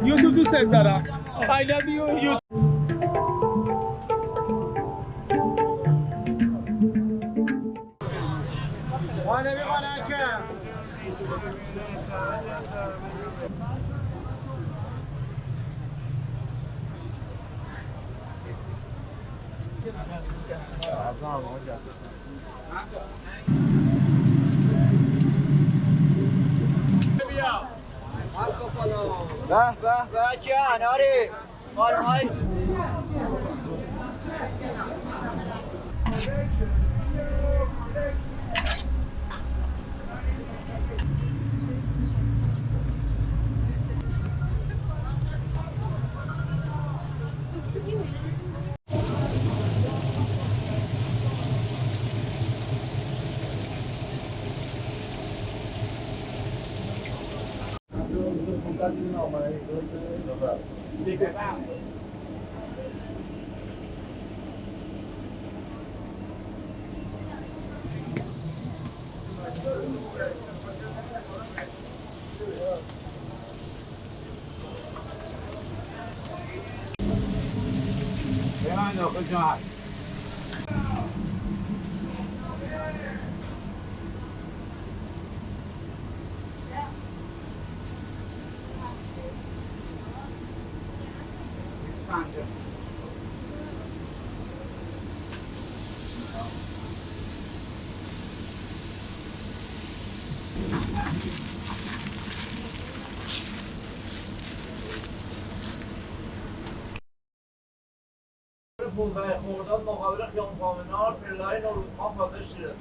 یوتیوب دوست دارم. I love you یوتیوب. ولی می‌کنه که به به به چه اناری خانم‌های پونزده خرداد مقابل خیام پامنار پله‌های نوروزخان پاداش شیرازی.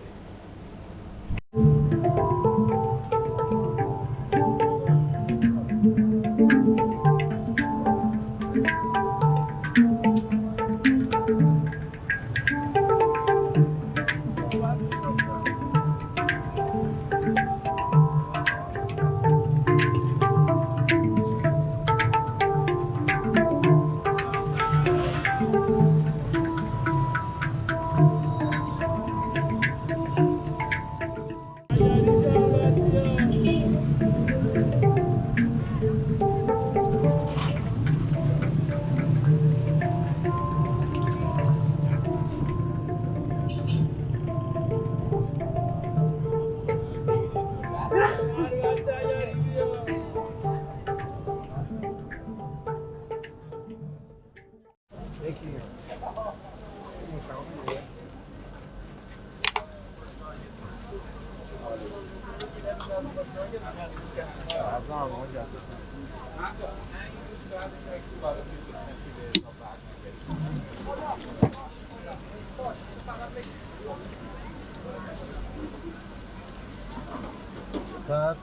صد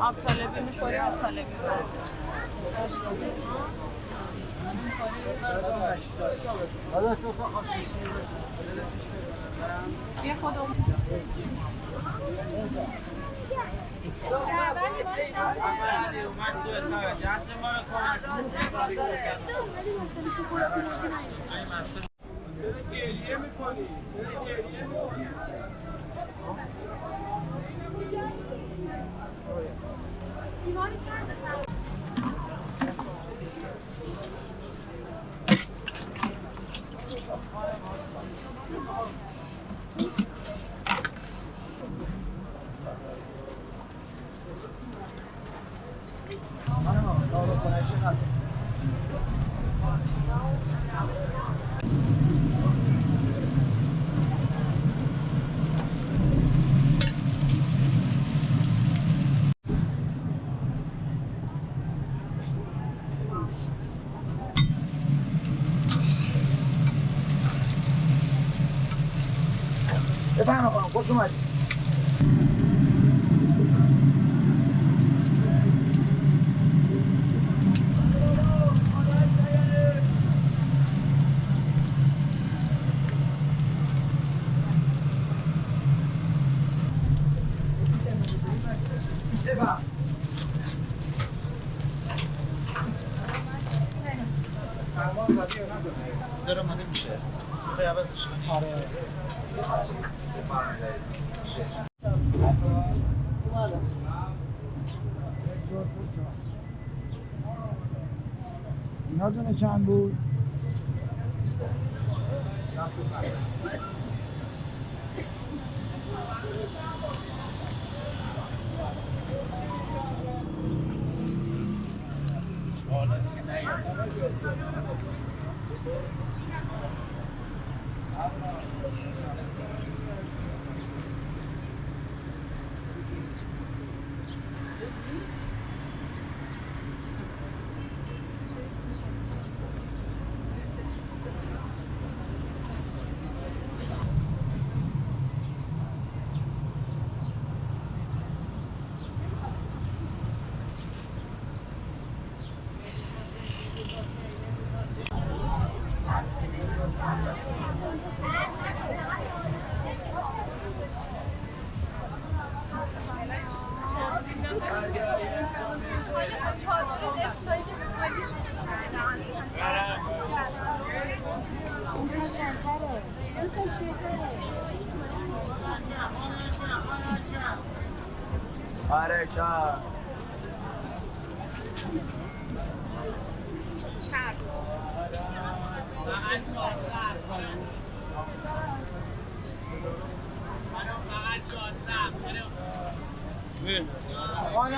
آب طالبی میخوری آب طالبی بیا خودم گریه میکنی؟ بفرما خانم خوش اومدید. داره اومده میشه خیلی عوضش آره اینا دونه چند بود؟ آره چا خوانج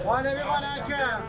خانمی خوانجم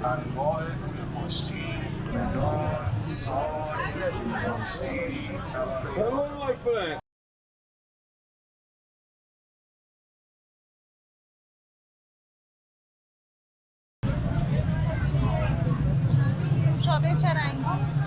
انواع گل پشتی مدان ساز پشتی نوشابه چه رنگی؟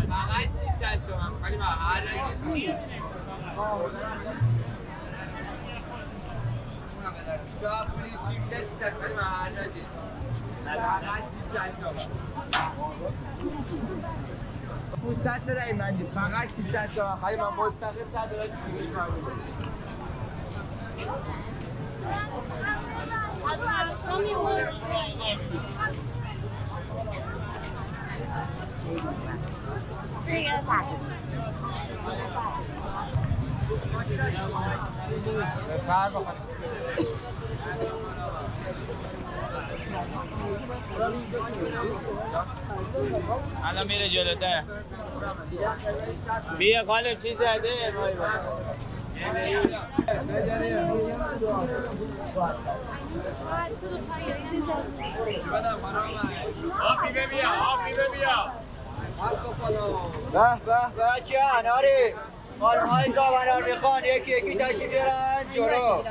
فقط 300 تومن خیلی هر رنگی اونم بدارم جا پولی 300 خیلی هر رنگی فقط 300 تومن 500 بدهید من فقط 300 تومن خیلی من مستقیم 100 دلار دیگه کار می‌کنم الان میره جلوتر بیا خاله چی زده آبی بیا به به به چه اناری خانم های داوران میخوان یکی یکی تشریف بیارن جلو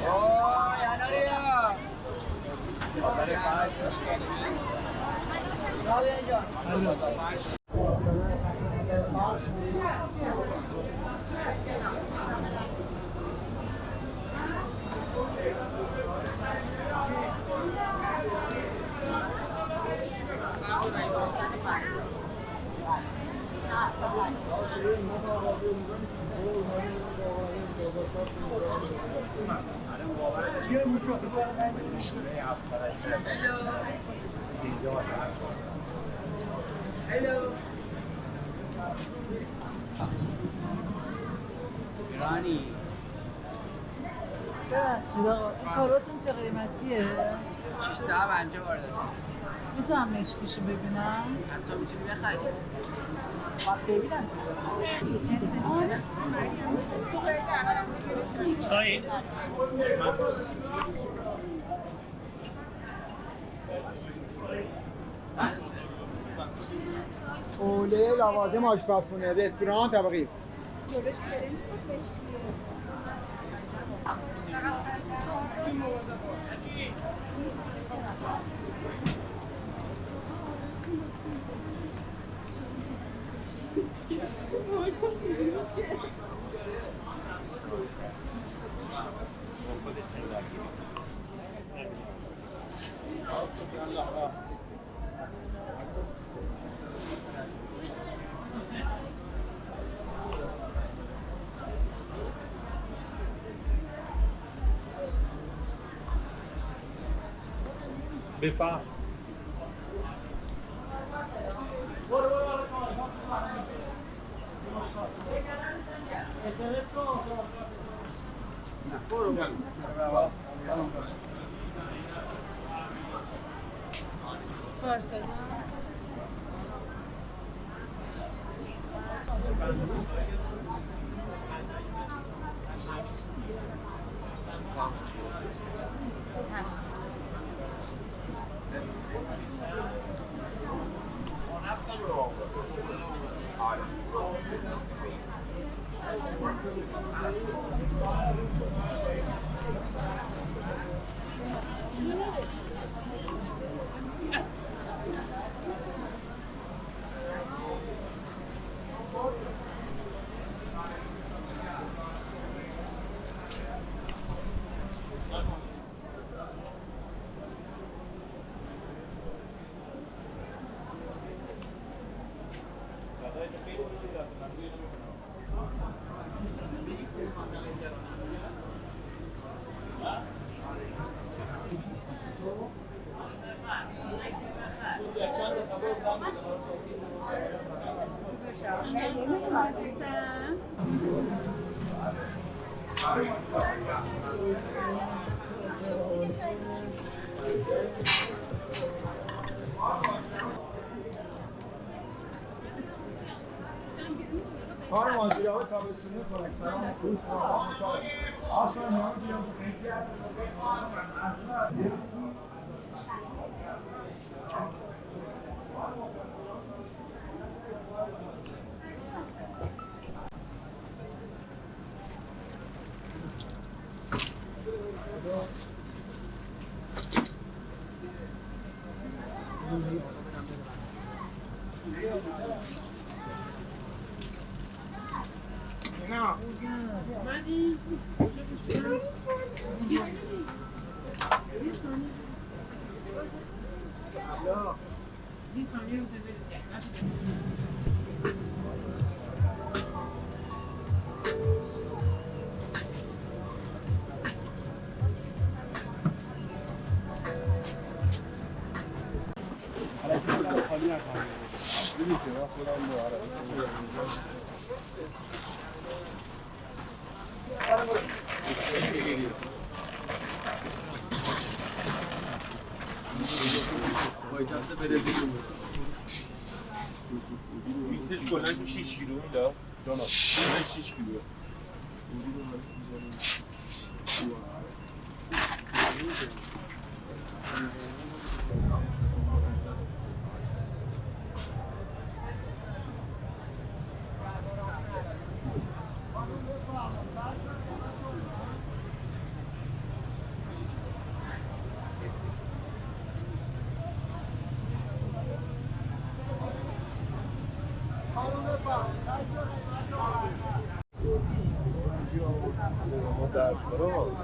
آی اناری ایرانی ببخشید آقا این کاراتون چه قیمتیه؟ 650 وارداتی میتونم مشکیشو ببینم؟ حتی میتونی بخری ببینم چای حوله لوازم آشپزخونه رستوران طبقی بفهم کار ماجراهای تابستونی کلکترها دوست آشان ها بیان میکسش کلنش 6 کیلو میده جانا 6 کیلو درس رو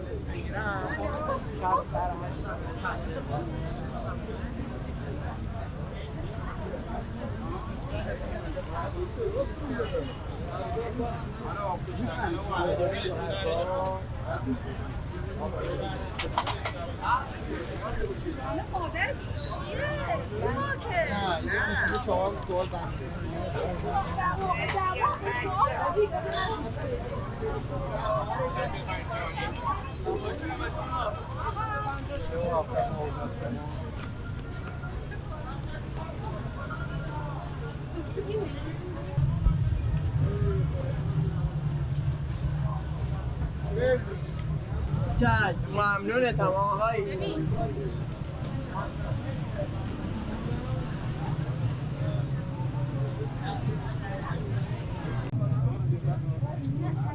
چشم ممنونتم آقایی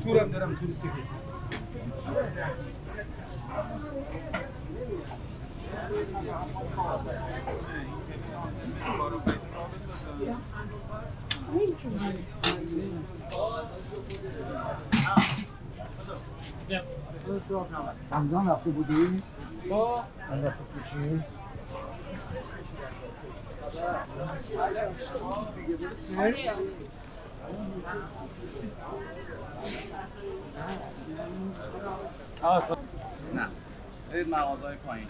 تورم دارم توریستی همزان رفته بودی؟ با؟ من رفته چی؟ نه این مغازهای پایین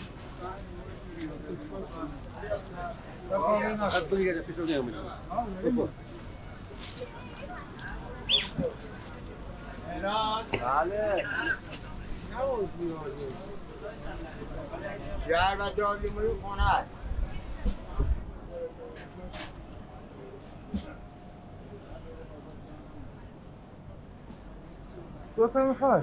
بله شهر و دالیموی خونه دو تا میخوای؟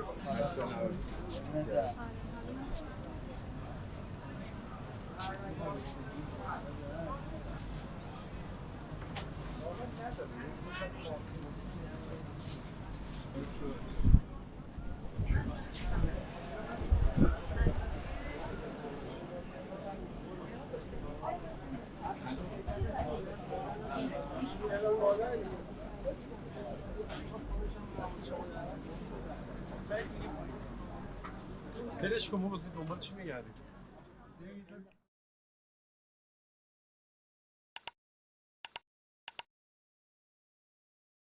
برش کن بابا، دنبال چی میگردی؟